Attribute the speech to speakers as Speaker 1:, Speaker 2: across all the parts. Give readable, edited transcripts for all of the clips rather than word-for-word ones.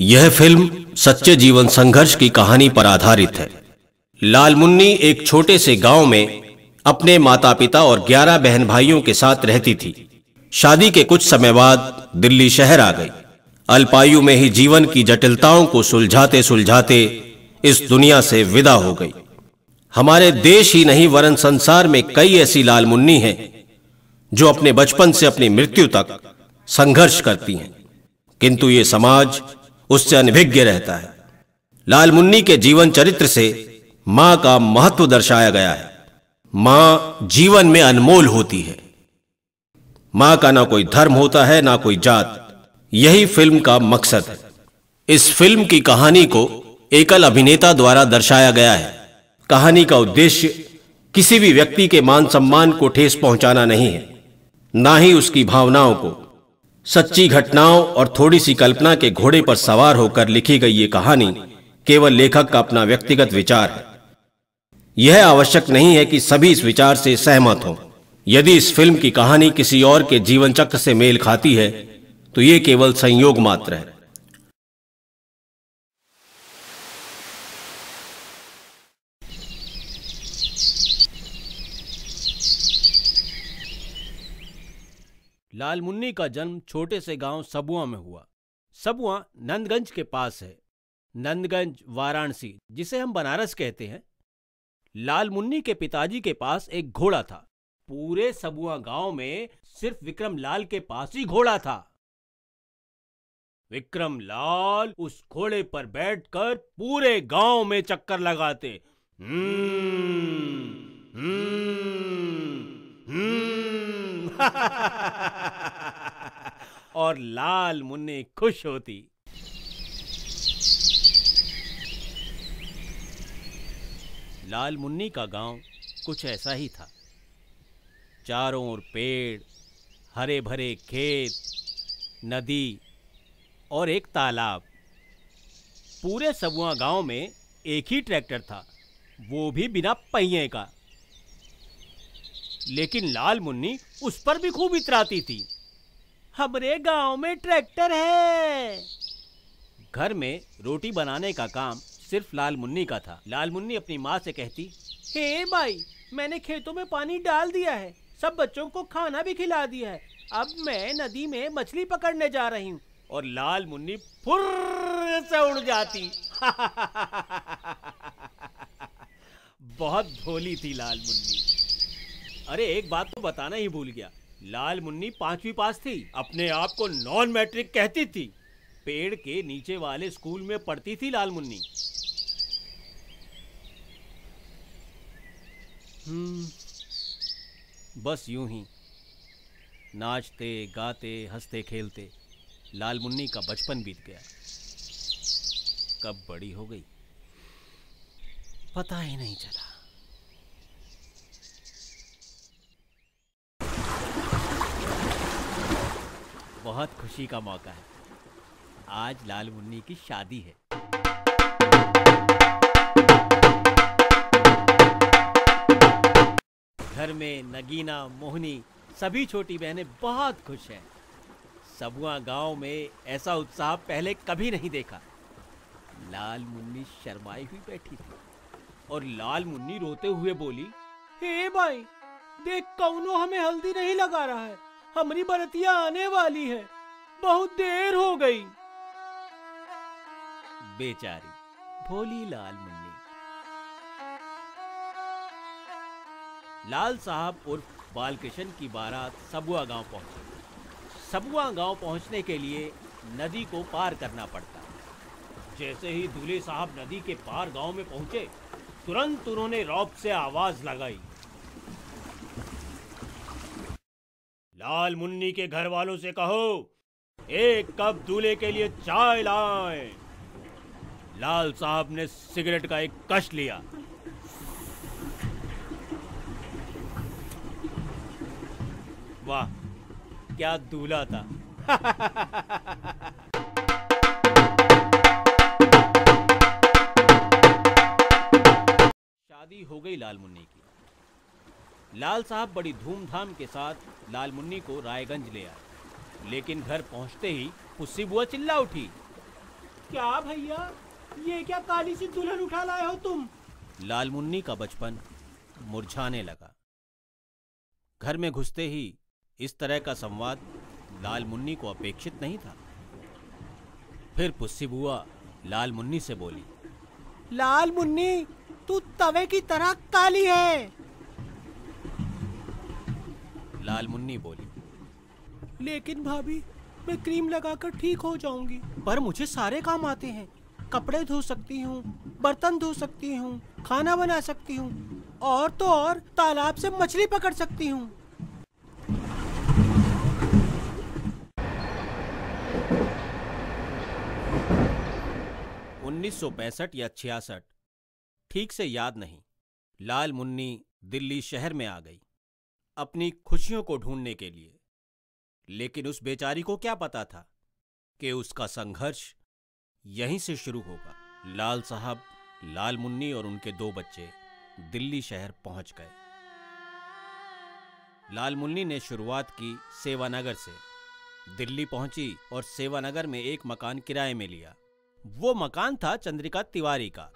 Speaker 1: यह फिल्म सच्चे जीवन संघर्ष की कहानी पर आधारित है। लाल मुन्नी एक छोटे से गांव में अपने माता पिता और 11 बहन भाइयों के साथ रहती थी। शादी के कुछ समय बाद दिल्ली शहर आ गई। अल्पायु में ही जीवन की जटिलताओं को सुलझाते सुलझाते इस दुनिया से विदा हो गई। हमारे देश ही नहीं वरन संसार में कई ऐसी लाल मुन्नी हैं जो अपने बचपन से अपनी मृत्यु तक संघर्ष करती हैं, किंतु ये समाज उससे अनभिज्ञ रहता है। लाल मुन्नी के जीवन चरित्र से मां का महत्व दर्शाया गया है। मां जीवन में अनमोल होती है। मां का ना कोई धर्म होता है ना कोई जात। यही फिल्म का मकसद है। इस फिल्म की कहानी को एकल अभिनेता द्वारा दर्शाया गया है। कहानी का उद्देश्य किसी भी व्यक्ति के मान सम्मान को ठेस पहुंचाना नहीं है, ना ही उसकी भावनाओं को। सच्ची घटनाओं और थोड़ी सी कल्पना के घोड़े पर सवार होकर लिखी गई ये कहानी केवल लेखक का अपना व्यक्तिगत विचार है। यह आवश्यक नहीं है कि सभी इस विचार से सहमत हों। यदि इस फिल्म की कहानी किसी और के जीवन चक्र से मेल खाती है तो यह केवल संयोग मात्र है।
Speaker 2: लाल मुन्नी का जन्म छोटे से गांव सबुआ में हुआ। सबुआ नंदगंज के पास है। नंदगंज वाराणसी, जिसे हम बनारस कहते हैं। लाल मुन्नी के पिताजी के पास एक घोड़ा था। पूरे सबुआ गांव में सिर्फ विक्रम लाल के पास ही घोड़ा था। विक्रम लाल उस घोड़े पर बैठकर पूरे गांव में चक्कर लगाते। और लाल मुन्नी खुश होती। लाल मुन्नी का गांव कुछ ऐसा ही था। चारों ओर पेड़, हरे भरे खेत, नदी और एक तालाब। पूरे सबुआ गांव में एक ही ट्रैक्टर था, वो भी बिना पहिए का। लेकिन लाल मुन्नी उस पर भी खूब इतराती थी। हमरे गांव में ट्रैक्टर है। घर में रोटी बनाने का काम सिर्फ लाल मुन्नी का था। लाल मुन्नी अपनी माँ से कहती, हे माई, मैंने खेतों में पानी डाल दिया है, सब बच्चों को खाना भी खिला दिया है, अब मैं नदी में मछली पकड़ने जा रही हूँ। और लाल मुन्नी फुर्र से उड़ जाती। बहुत भोली थी लाल मुन्नी। अरे एक बात तो बताना ही भूल गया, लाल मुन्नी 5वीं पास थी। अपने आप को नॉन मैट्रिक कहती थी। पेड़ के नीचे वाले स्कूल में पढ़ती थी लाल मुन्नी। बस यूं ही नाचते गाते हंसते खेलते लाल मुन्नी का बचपन बीत गया। कब बड़ी हो गई पता ही नहीं चला। बहुत खुशी का मौका है। आज लाल मुन्नी की शादी है। घर में नगीना, मोहनी, सभी छोटी बहनें बहुत खुश हैं। सबुआ गांव में ऐसा उत्साह पहले कभी नहीं देखा। लाल मुन्नी शर्माई हुई बैठी थी और लाल मुन्नी रोते हुए बोली, हे भाई, देख कौनो हमें हल्दी नहीं लगा रहा है, हमारी बरतिया आने वाली है, बहुत देर हो गई। बेचारी भोली लाल मुन्नी। लाल साहब उर्फ बालकृष्ण की बारात सबुआ गांव पहुंची। सबुआ गांव पहुंचने के लिए नदी को पार करना पड़ता। जैसे ही दूल्हे साहब नदी के पार गांव में पहुंचे, तुरंत उन्होंने रौब से आवाज लगाई, लाल मुन्नी के घर वालों से कहो, एक कप दूल्हे के लिए चाय लाएं। लाल साहब ने सिगरेट का एक कश लिया। वाह, क्या दूल्हा था। शादी हो गई लाल मुन्नी की। लाल साहब बड़ी धूमधाम के साथ लाल मुन्नी को रायगंज ले आए। लेकिन घर पहुंचते ही पुस्सी बुआ चिल्ला उठी, क्या भैया, ये क्या काली सी दुल्हन उठा लाए हो तुम? लाल मुन्नी का बचपन मुरझाने लगा। घर में घुसते ही इस तरह का संवाद लाल मुन्नी को अपेक्षित नहीं था। फिर पुस्सी बुआ लाल मुन्नी से बोली, लाल मुन्नी, तू तवे की तरह काली है। लाल मुन्नी बोली, लेकिन भाभी, मैं क्रीम लगाकर ठीक हो जाऊंगी। पर मुझे सारे काम आते हैं। कपड़े धो सकती हूँ, बर्तन धो सकती हूँ, खाना बना सकती हूँ, और तो और तालाब से मछली पकड़ सकती हूँ। 1965 या 66, ठीक से याद नहीं, लाल मुन्नी दिल्ली शहर में आ गई अपनी खुशियों को ढूंढने के लिए। लेकिन उस बेचारी को क्या पता था कि उसका संघर्ष यहीं से शुरू होगा। लाल साहब, लाल मुन्नी और उनके 2 बच्चे दिल्ली शहर पहुंच गए। लाल मुन्नी ने शुरुआत की सेवानगर से। दिल्ली पहुंची और सेवानगर में एक मकान किराए में लिया। वो मकान था चंद्रिका तिवारी का।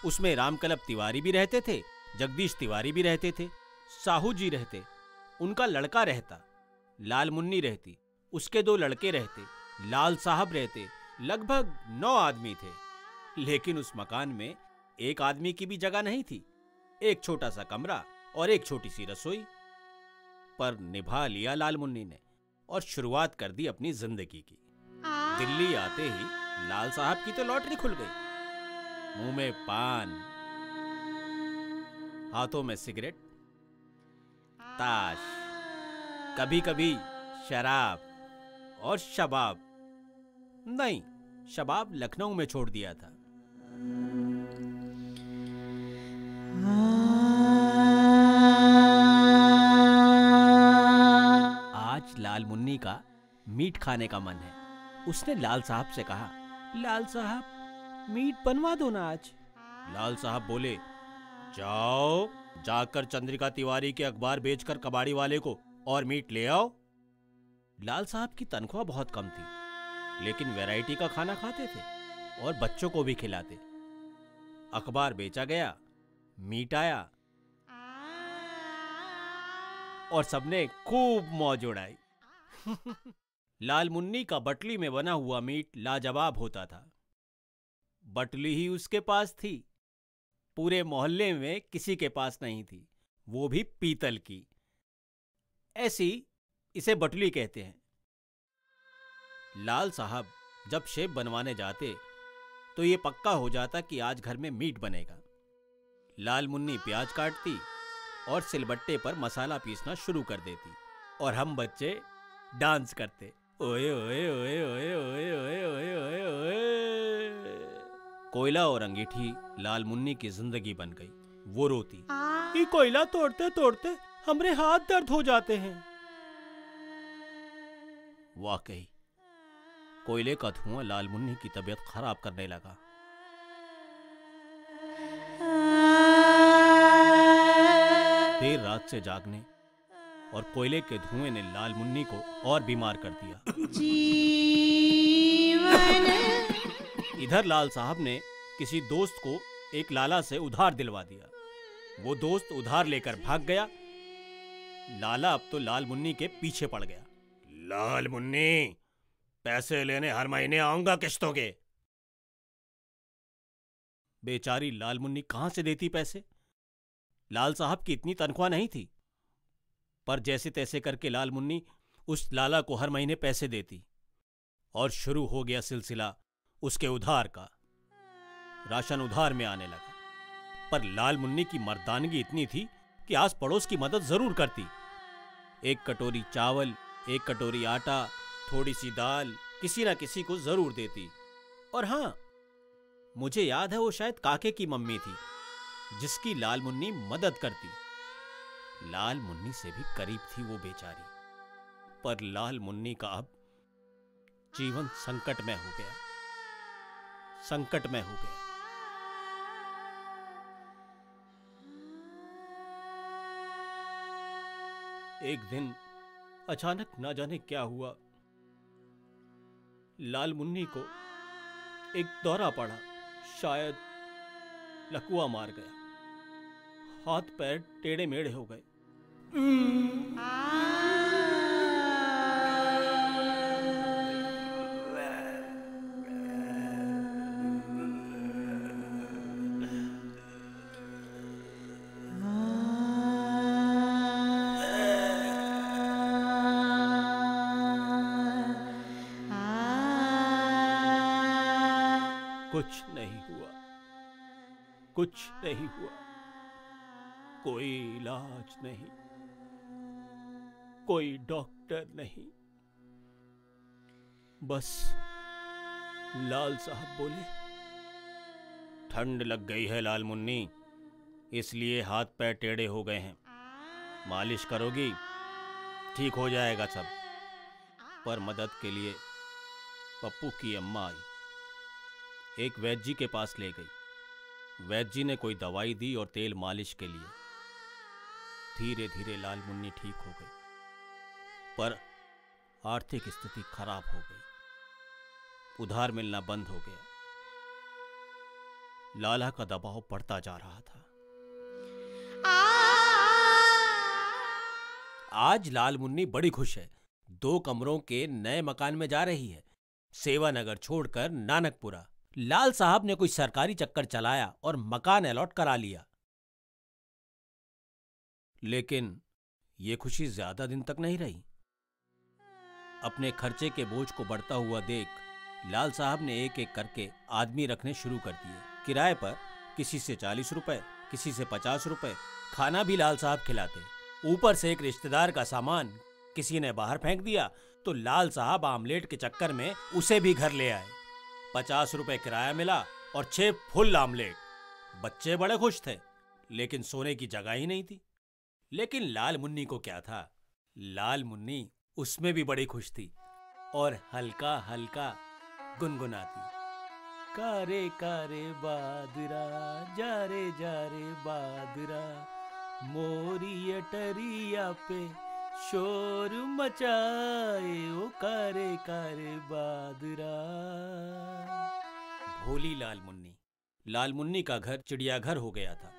Speaker 2: उसमें रामकलब तिवारी भी रहते थे, जगदीश तिवारी भी रहते थे, साहू जी रहते, उनका लड़का रहता, लाल मुन्नी रहती, उसके 2 लड़के रहते, लाल साहब रहते, लगभग 9 आदमी थे। लेकिन उस मकान में एक आदमी की भी जगह नहीं थी। एक छोटा सा कमरा और एक छोटी सी रसोई। पर निभा लिया लाल मुन्नी ने और शुरुआत कर दी अपनी जिंदगी की। दिल्ली आते ही लाल साहब की तो लॉटरी खुल गई। मुंह में पान, हाथों में सिगरेट, ताश, कभी कभी शराब और शबाब। नहीं, शबाब लखनऊ में छोड़ दिया था। आज लाल मुन्नी का मीट खाने का मन है। उसने लाल साहब से कहा, लाल साहब, मीट बनवा दो ना आज। लाल साहब बोले, जाओ, जाकर चंद्रिका तिवारी के अखबार बेचकर कबाड़ी वाले को और मीट ले आओ। लाल साहब की तनख्वाह बहुत कम थी, लेकिन वैरायटी का खाना खाते थे और बच्चों को भी खिलाते। अखबार बेचा गया, मीट आया और सबने खूब मौज उड़ाई। लाल मुन्नी का बटली में बना हुआ मीट लाजवाब होता था। बटली ही उसके पास थी, पूरे मोहल्ले में किसी के पास नहीं थी, वो भी पीतल की। ऐसी इसे बटली कहते हैं। लाल साहब जब शेप बनवाने जाते तो ये पक्का हो जाता कि आज घर में मीट बनेगा। लाल मुन्नी प्याज काटती और सिलबट्टे पर मसाला पीसना शुरू कर देती और हम बच्चे डांस करते, ओए ओए ओए ओए ओए ओए ओए ओए ओए। कोयला और अंगीठी लाल मुन्नी की जिंदगी बन गई। वो रोती, ये कोयला तोड़ते तोड़ते हमरे हाथ दर्द हो जाते हैं। वाकई कोयले का धुआं लाल मुन्नी की तबीयत खराब करने लगा। देर रात से जागने और कोयले के धुएं ने लाल मुन्नी को और बीमार कर दिया। इधर लाल साहब ने किसी दोस्त को एक लाला से उधार दिलवा दिया। वो दोस्त उधार लेकर भाग गया। लाला अब तो लाल मुन्नी के पीछे पड़ गया। लाल मुन्नी, पैसे लेने हर महीने आऊंगा किश्तों के। बेचारी लाल मुन्नी कहां से देती पैसे? लाल साहब की इतनी तनख्वाह नहीं थी। पर जैसे तैसे करके लाल मुन्नी उस लाला को हर महीने पैसे देती और शुरू हो गया सिलसिला उसके उधार का। राशन उधार में आने लगा। पर लाल मुन्नी की मर्दानगी इतनी थी कि आस पड़ोस की मदद जरूर करती। एक कटोरी चावल, एक कटोरी आटा, थोड़ी सी दाल किसी ना किसी को जरूर देती। और हाँ, मुझे याद है वो शायद काके की मम्मी थी जिसकी लाल मुन्नी मदद करती। लाल मुन्नी से भी करीब थी वो बेचारी। पर लाल मुन्नी का अब जीवन संकट में हो गया, संकट में हो गया। एक दिन अचानक ना जाने क्या हुआ, लाल मुन्नी को एक दौरा पड़ा, शायद लकवा मार गया, हाथ पैर टेढ़े मेढ़े हो गए। कुछ नहीं हुआ, कुछ नहीं हुआ, कोई इलाज नहीं, कोई डॉक्टर नहीं। बस लाल साहब बोले, ठंड लग गई है लाल मुन्नी, इसलिए हाथ पैर टेढ़े हो गए हैं, मालिश करोगी ठीक हो जाएगा सब। पर मदद के लिए पप्पू की अम्मा आई, एक वैद्य जी के पास ले गई। वैद्य जी ने कोई दवाई दी और तेल मालिश के लिए। धीरे धीरे लाल मुन्नी ठीक हो गई, पर आर्थिक स्थिति खराब हो गई, उधार मिलना बंद हो गया। लाला का दबाव बढ़ता जा रहा था। आज लाल मुन्नी बड़ी खुश है, 2 कमरों के नए मकान में जा रही है, सेवानगर छोड़कर नानकपुरा। लाल साहब ने कोई सरकारी चक्कर चलाया और मकान अलॉट करा लिया। लेकिन यह खुशी ज्यादा दिन तक नहीं रही। अपने खर्चे के बोझ को बढ़ता हुआ देख लाल साहब ने एक एक करके आदमी रखने शुरू कर दिए। किराए पर किसी से 40 रुपए, किसी से 50 रुपए, खाना भी लाल साहब खिलाते। ऊपर से एक रिश्तेदार का सामान किसी ने बाहर फेंक दिया तो लाल साहब आमलेट के चक्कर में उसे भी घर ले आए। 50 रुपए किराया मिला और 6 फुल आमलेट। बच्चे बड़े खुश थे, लेकिन सोने की जगह ही नहीं थी। लेकिन लाल मुन्नी को क्या था, लाल मुन्नी उसमें भी बड़ी खुश थी और हल्का हल्का गुनगुनाती, कारे कारे बादरा जा रे बादरा, मोरी अटरिया पे शोर मचाए ओ कारे कारे बादरा। भोली लाल मुन्नी। लाल मुन्नी का घर चिड़ियाघर हो गया था।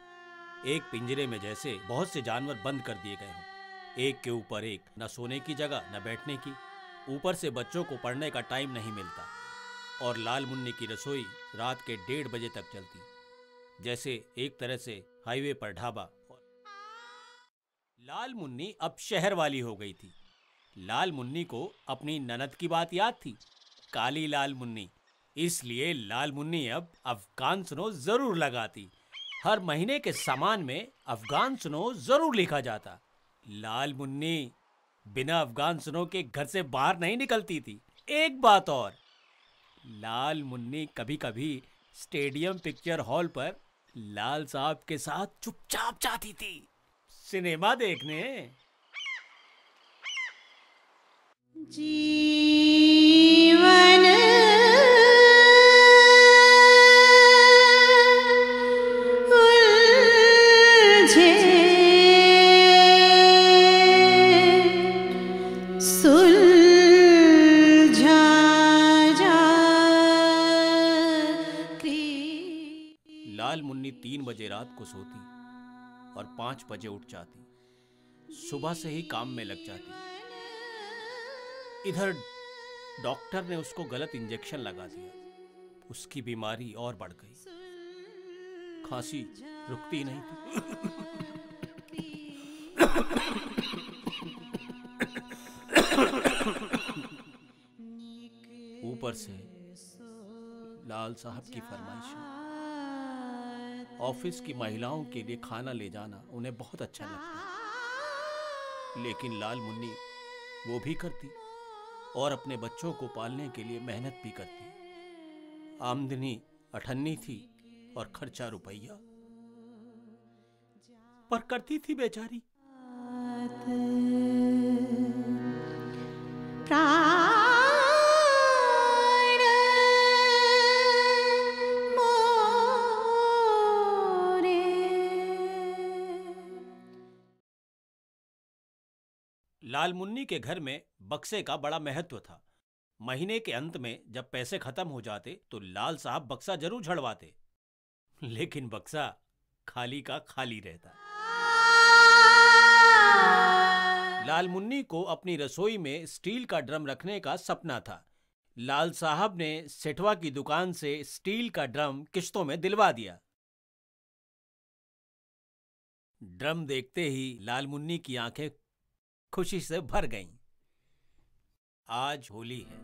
Speaker 2: एक पिंजरे में जैसे बहुत से जानवर बंद कर दिए गए हों, एक के ऊपर एक, न सोने की जगह न बैठने की। ऊपर से बच्चों को पढ़ने का टाइम नहीं मिलता और लाल मुन्नी की रसोई रात के 1:30 बजे तक चलती, जैसे एक तरह से हाईवे पर ढाबा। लाल मुन्नी अब शहर वाली हो गई थी। लाल मुन्नी को अपनी ननद की बात याद थी, काली लाल मुन्नी। इसलिए लाल मुन्नी अब अफगान सुनो जरूर लगाती। हर महीने के सामान में अफगान सुनो जरूर लिखा जाता। लाल मुन्नी बिना अफगान सुनो के घर से बाहर नहीं निकलती थी। एक बात और, लाल मुन्नी कभी कभी स्टेडियम पिक्चर हॉल पर लाल साहब के साथ चुपचाप जाती थी सिनेमा देखने।
Speaker 3: जीवन उलझे सुलझा जाती।
Speaker 2: लाल मुन्नी 3 बजे रात को सोती और 5 बजे उठ जाती। सुबह से ही काम में लग जाती। इधर डॉक्टर ने उसको गलत इंजेक्शन लगा दिया। उसकी बीमारी और बढ़ गई, खांसी रुकती नहीं थी। ऊपर से लाल साहब की फरमाइश। ऑफिस की महिलाओं के लिए खाना ले जाना उन्हें बहुत अच्छा लगता, लेकिन लाल मुन्नी वो भी करती और अपने बच्चों को पालने के लिए मेहनत भी करती। आमदनी 98 थी और खर्चा रुपया, पर करती थी बेचारी। लाल मुन्नी के घर में बक्से का बड़ा महत्व था। महीने के अंत में जब पैसे खत्म हो जाते तो लाल साहब बक्सा जरूर झड़वाते, लेकिन बक्सा खाली का खाली रहता। लाल मुन्नी को अपनी रसोई में स्टील का ड्रम रखने का सपना था। लाल साहब ने सेठवा की दुकान से स्टील का ड्रम किश्तों में दिलवा दिया। ड्रम देखते ही लाल मुन्नी की आंखें खुशी से भर गईं। आज होली है।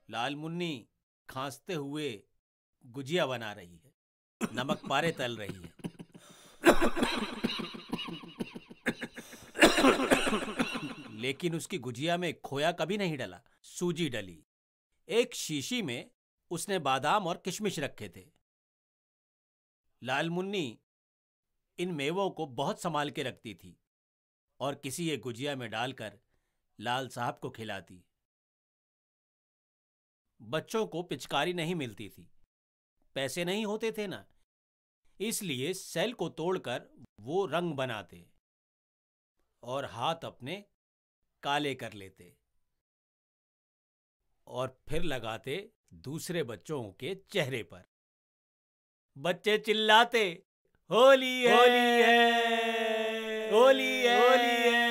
Speaker 2: लाल मुन्नी खांसते हुए गुजिया बना रही है, नमक पारे तल रही है। लेकिन उसकी गुजिया में खोया कभी नहीं डला, सूजी डली। एक शीशी में उसने बादाम और किशमिश रखे थे। लाल मुन्नी इन मेवों को बहुत संभाल के रखती थी और किसी एक गुजिया में डालकर लाल साहब को खिलाती। बच्चों को पिचकारी नहीं मिलती थी, पैसे नहीं होते थे ना, इसलिए सेल को तोड़कर वो रंग बनाते और हाथ अपने काले कर लेते और फिर लगाते दूसरे बच्चों के चेहरे पर। बच्चे चिल्लाते, होली है, होली है, होली है, होली है।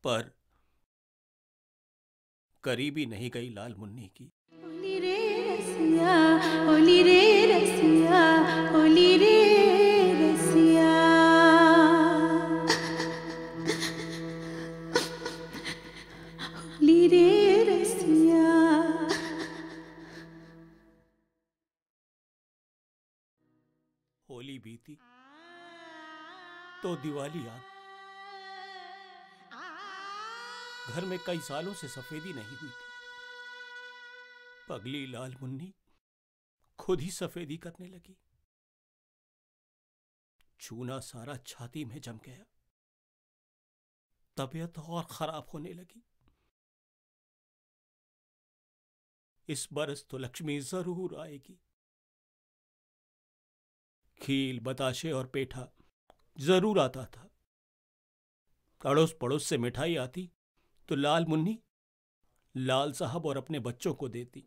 Speaker 2: पर करीबी नहीं गई लाल मुन्नी की।
Speaker 3: होली रे रसिया, होली रे रसिया, होली रे रसिया, होली रे रसिया।
Speaker 2: होली बीती तो दिवाली आ। घर में कई सालों से सफेदी नहीं हुई थी। पगली लाल मुन्नी खुद ही सफेदी करने लगी। चूना सारा छाती में जम गया। तबीयत और खराब होने लगी। इस बरस तो लक्ष्मी जरूर आएगी। खील, बताशे और पेठा जरूर आता था। अड़ोस पड़ोस से मिठाई आती तो लाल मुन्नी लाल साहब और अपने बच्चों को देती।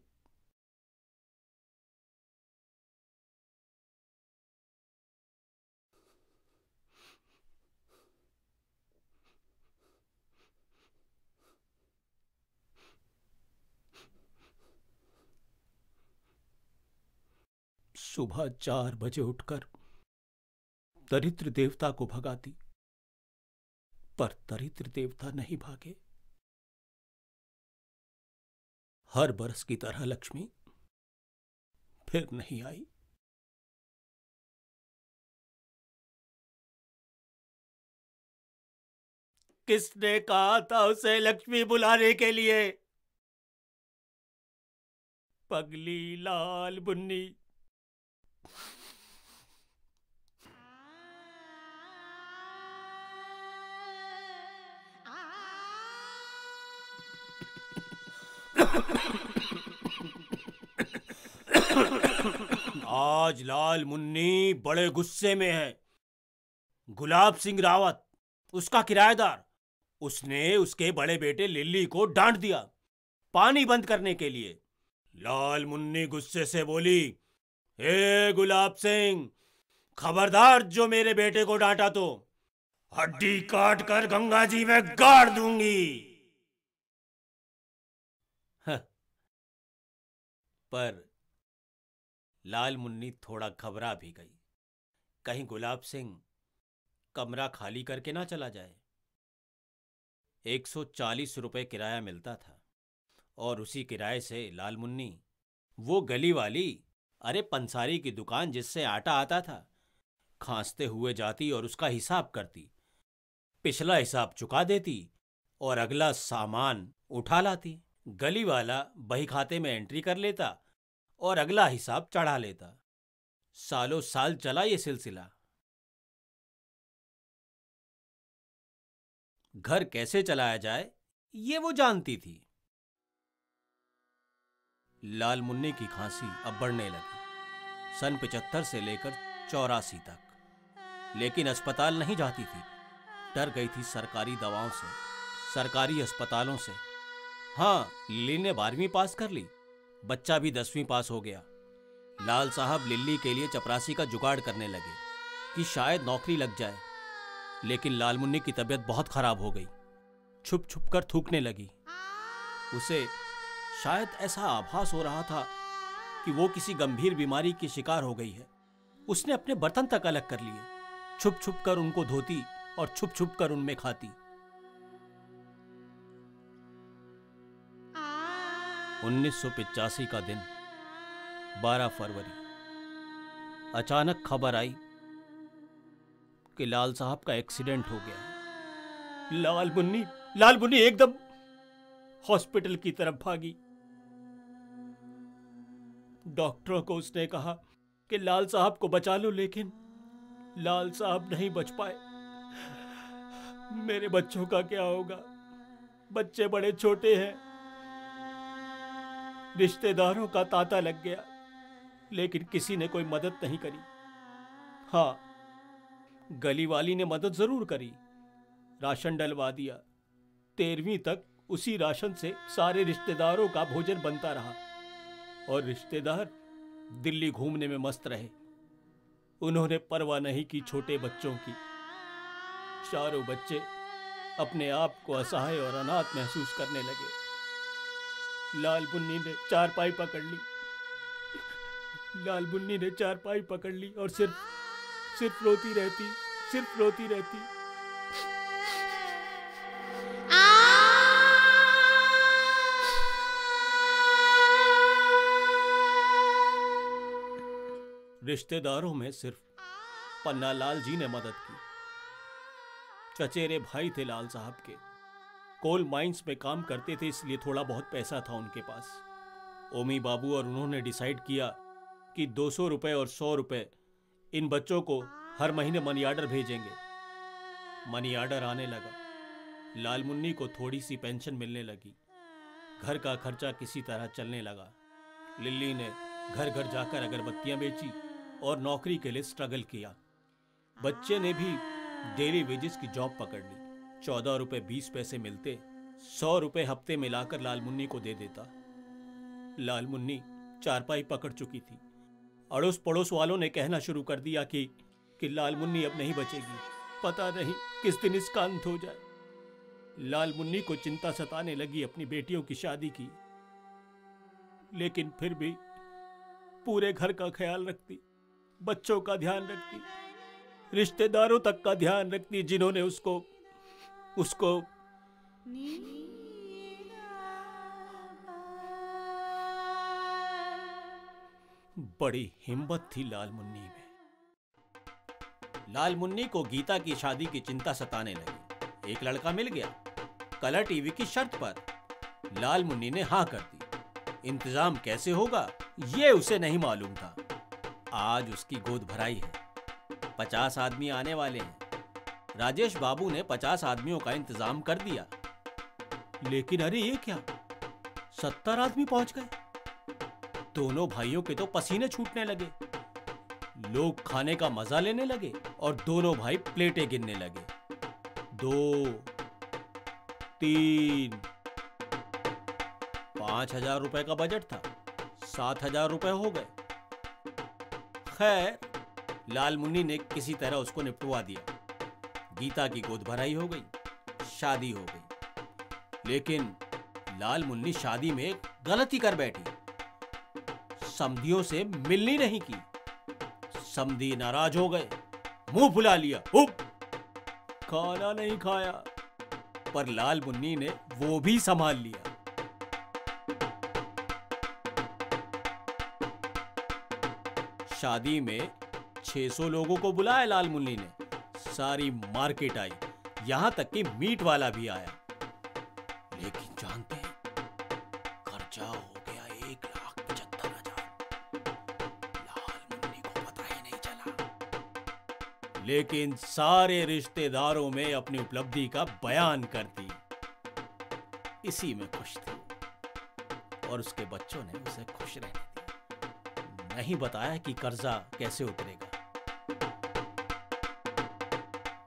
Speaker 2: सुबह 4 बजे उठकर दरिद्र देवता को भगाती, पर दरिद्र देवता नहीं भागे। हर बरस की तरह लक्ष्मी फिर नहीं आई। किसने कहा था उसे लक्ष्मी बुलाने के लिए? पगली लाल मुन्नी। आज लाल मुन्नी बड़े गुस्से में है। गुलाब सिंह रावत, उसका किराएदार, उसने उसके बड़े बेटे लिल्ली को डांट दिया पानी बंद करने के लिए। लाल मुन्नी गुस्से से बोली, हे गुलाब सिंह, खबरदार जो मेरे बेटे को डांटा तो हड्डी काट कर गंगा जी में गाड़ दूंगी। पर लाल मुन्नी थोड़ा घबरा भी गई। कहीं गुलाब सिंह कमरा खाली करके ना चला जाए। 140 रुपए किराया मिलता था और उसी किराए से लाल मुन्नी वो गली वाली, अरे पंसारी की दुकान जिससे आटा आता था, खांसते हुए जाती और उसका हिसाब करती। पिछला हिसाब चुका देती और अगला सामान उठा लाती। गली वाला बही खाते में एंट्री कर लेता और अगला हिसाब चढ़ा लेता। सालों साल चला ये सिलसिला। घर कैसे चलाया जाए ये वो जानती थी। लाल मुन्नी की खांसी अब बढ़ने लगी, सन 75 से लेकर 84 तक। लेकिन अस्पताल नहीं जाती थी, डर गई थी सरकारी दवाओं से, सरकारी अस्पतालों से। हाँ, लिली ने 12वीं पास कर ली, बच्चा भी 10वीं पास हो गया। लाल साहब लिल्ली के लिए चपरासी का जुगाड़ करने लगे कि शायद नौकरी लग जाए। लेकिन लाल मुन्नी की तबीयत बहुत खराब हो गई, छुप छुप कर थूकने लगी। उसे शायद ऐसा आभास हो रहा था कि वो किसी गंभीर बीमारी की शिकार हो गई है। उसने अपने बर्तन तक अलग कर लिए, छुप छुप कर उनको धोती और छुप छुप कर उनमें खाती। 1985 का दिन, 12 फरवरी। अचानक खबर आई कि लाल साहब का एक्सीडेंट हो गया। लाल मुन्नी एकदम हॉस्पिटल की तरफ भागी। डॉक्टरों को उसने कहा कि लाल साहब को बचा लो, लेकिन लाल साहब नहीं बच पाए। मेरे बच्चों का क्या होगा? बच्चे बड़े छोटे हैं। रिश्तेदारों का तांता लग गया, लेकिन किसी ने कोई मदद नहीं करी। हाँ, गली वाली ने मदद जरूर करी, राशन डलवा दिया। 13वीं तक उसी राशन से सारे रिश्तेदारों का भोजन बनता रहा और रिश्तेदार दिल्ली घूमने में मस्त रहे। उन्होंने परवाह नहीं की छोटे बच्चों की। चारों बच्चे अपने आप को असहाय और अनाथ महसूस करने लगे। लाल मुन्नी ने चारपाई पकड़ ली और सिर्फ रोती रहती। रिश्तेदारों में सिर्फ पन्नालाल जी ने मदद की। चचेरे भाई थे लाल साहब के, कोल माइंस में काम करते थे, इसलिए थोड़ा बहुत पैसा था उनके पास। ओमी बाबू और उन्होंने डिसाइड किया कि 200 रुपए और 100 रुपए इन बच्चों को हर महीने मनी आर्डर भेजेंगे। मनी आर्डर आने लगा, लाल मुन्नी को थोड़ी सी पेंशन मिलने लगी, घर का खर्चा किसी तरह चलने लगा। लिल्ली ने घर घर जाकर अगरबत्तियां बेची और नौकरी के लिए स्ट्रगल किया। बच्चे ने भी डेली वेजेस की जॉब पकड़ ली। 14 रुपए 20 पैसे मिलते, 100 रुपए हफ्ते में लाकर लाल मुन्नी को दे देता। लाल मुन्नी चारपाई पकड़ चुकी थी। अड़ोस पड़ोस वालों ने कहना शुरू कर दिया कि लाल मुन्नी अब नहीं बचेगी, पता नहीं किस दिन इसका अंत हो जाए। लाल मुन्नी को चिंता सताने लगी अपनी बेटियों की शादी की, लेकिन फिर भी पूरे घर का ख्याल रखती, बच्चों का ध्यान रखती, रिश्तेदारों तक का ध्यान रखती जिन्होंने उसको बड़ी हिम्मत थी लाल मुन्नी में। लाल मुन्नी को गीता की शादी की चिंता सताने लगी। एक लड़का मिल गया, कलर टीवी की शर्त पर। लाल मुन्नी ने हाँ कर दी। इंतजाम कैसे होगा ये उसे नहीं मालूम था। आज उसकी गोद भराई है, 50 आदमी आने वाले हैं। राजेश बाबू ने 50 आदमियों का इंतजाम कर दिया। लेकिन अरे ये क्या, 70 आदमी पहुंच गए। दोनों भाइयों के तो पसीने छूटने लगे। लोग खाने का मजा लेने लगे और दोनों भाई प्लेटें गिनने लगे। 2, 3, 5,000 रुपए का बजट था, 7,000 रुपए हो गए। खैर, लाल मुन्नी ने किसी तरह उसको निपटवा दिया। गीता की गोद भराई हो गई, शादी हो गई। लेकिन लाल मुन्नी शादी में एक गलती कर बैठी। समधियों से मिलनी नहीं की। समधी नाराज हो गए, मुंह फुला लिया, खाना नहीं खाया। पर लाल मुन्नी ने वो भी संभाल लिया। शादी में 600 लोगों को बुलाया लाल मुन्नी ने। सारी मार्केट आई, यहां तक कि मीट वाला भी आया। लेकिन जानते हैं, खर्चा हो गया 1,75,000। लेकिन सारे रिश्तेदारों में अपनी उपलब्धि का बयान कर दी। इसी में खुश थी और उसके बच्चों ने उसे खुश रहने दिया। नहीं बताया कि कर्जा कैसे उतरेगा।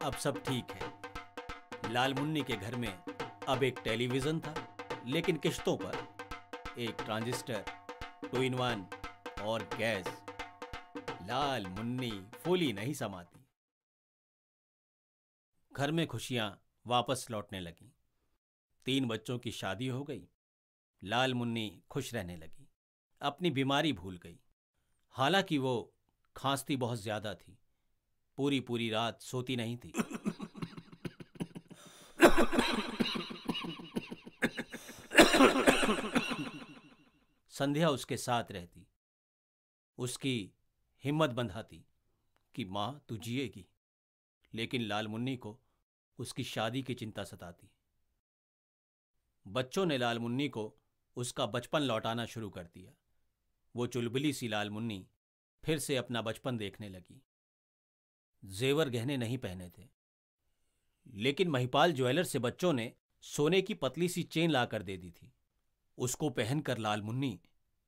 Speaker 2: अब सब ठीक है। लाल मुन्नी के घर में अब एक टेलीविजन था, लेकिन किश्तों पर। एक ट्रांजिस्टर, 2-in-1 और गैस। लाल मुन्नी फूली नहीं समाती। घर में खुशियां वापस लौटने लगीं। 3 बच्चों की शादी हो गई। लाल मुन्नी खुश रहने लगी, अपनी बीमारी भूल गई। हालांकि वो खांसती बहुत ज्यादा थी, पूरी पूरी रात सोती नहीं थी। संध्या उसके साथ रहती, उसकी हिम्मत बंधाती कि मां तू जिएगी। लेकिन लाल मुन्नी को उसकी शादी की चिंता सताती। बच्चों ने लाल मुन्नी को उसका बचपन लौटाना शुरू कर दिया। वो चुलबुली सी लाल मुन्नी फिर से अपना बचपन देखने लगी। जेवर गहने नहीं पहने थे, लेकिन महिपाल ज्वेलर से बच्चों ने सोने की पतली सी चेन लाकर दे दी थी। उसको पहनकर लाल मुन्नी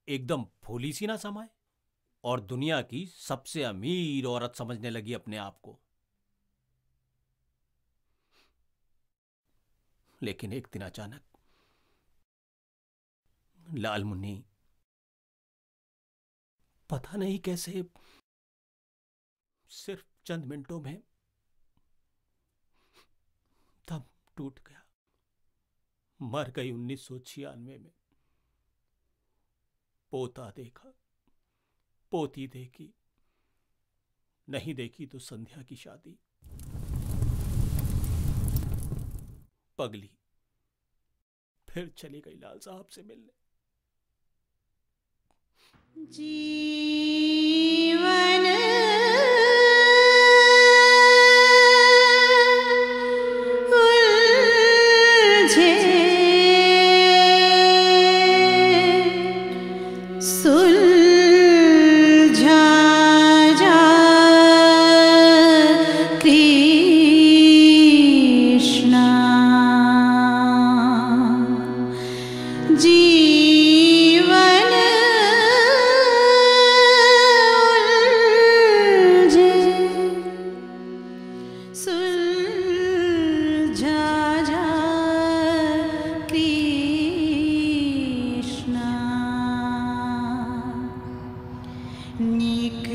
Speaker 2: एकदम भोली सी ना समाये और दुनिया की सबसे अमीर औरत समझने लगी अपने आप को। लेकिन एक दिन अचानक लाल मुन्नी पता नहीं कैसे सिर्फ चंद मिनटों में दम टूट गया। मर गई 1996 में। पोता देखा, पोती देखी, नहीं देखी तो संध्या की शादी। पगली फिर चली गई लाल साहब से मिलने।
Speaker 3: जीवन उलझे सुलझा जा कृष्णा। जीवन उलझे सुलझा जा कृष्णा। निक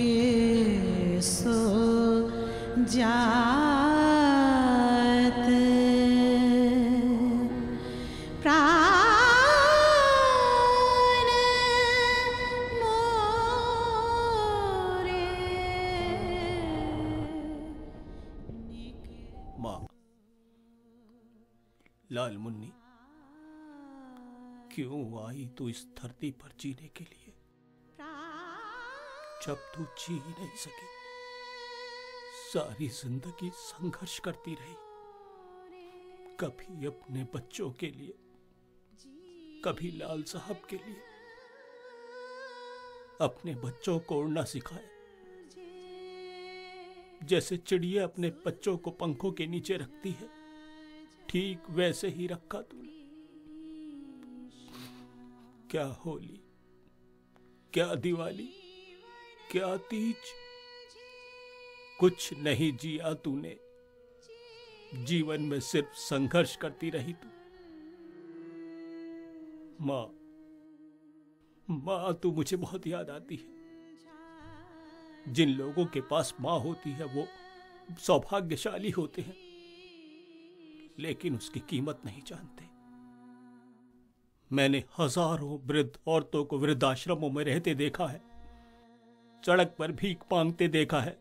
Speaker 3: सो जात प्राण मोरे।
Speaker 2: मां, लाल मुन्नी क्यों आई तू इस धरती पर जीने के लिए, जब तू जी ही नहीं सकी। सारी जिंदगी संघर्ष करती रही, कभी अपने बच्चों के लिए, कभी लाल साहब के लिए। अपने बच्चों को उड़ना सिखाया, जैसे चिड़िया अपने बच्चों को पंखों के नीचे रखती है, ठीक वैसे ही रखा तूने। क्या होली, क्या दिवाली, क्या तीज, कुछ नहीं जिया तूने। जीवन में सिर्फ संघर्ष करती रही तू। मां, मां तू मुझे बहुत याद आती है। जिन लोगों के पास मां होती है वो सौभाग्यशाली होते हैं, लेकिन उसकी कीमत नहीं जानते। मैंने हजारों वृद्ध औरतों को वृद्धाश्रमों में रहते देखा है, सड़क पर भीख मांगते देखा है।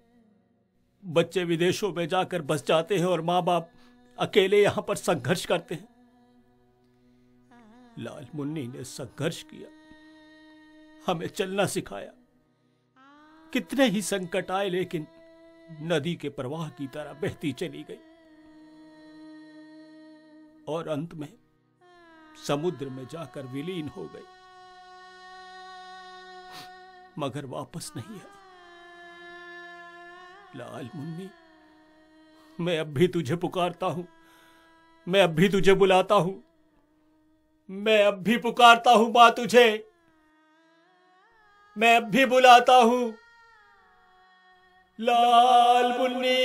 Speaker 2: बच्चे विदेशों में जाकर बस जाते हैं और माँ बाप अकेले यहां पर संघर्ष करते हैं। लाल मुन्नी ने संघर्ष किया, हमें चलना सिखाया। कितने ही संकट आए, लेकिन नदी के प्रवाह की तरह बहती चली गई और अंत में समुद्र में जाकर विलीन हो गई, मगर वापस नहीं आई। लाल मुन्नी मैं अब भी तुझे पुकारता हूं, मैं अब भी तुझे बुलाता हूं, मैं अब भी पुकारता हूं मां तुझे, मैं अब भी बुलाता हूं लाल मुन्नी,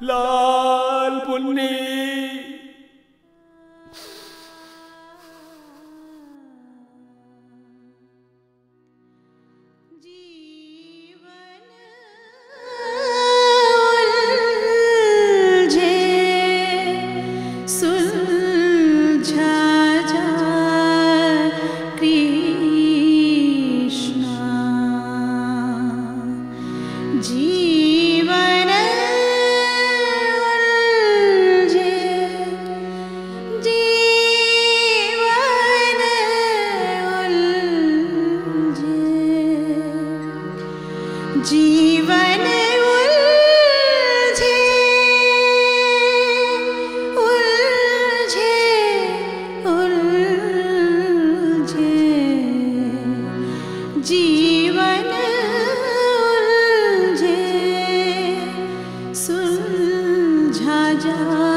Speaker 2: लाल मुन्नी।
Speaker 3: जीवन उलझे उलझे उलझे, जीवन उलझे सुलझा जा।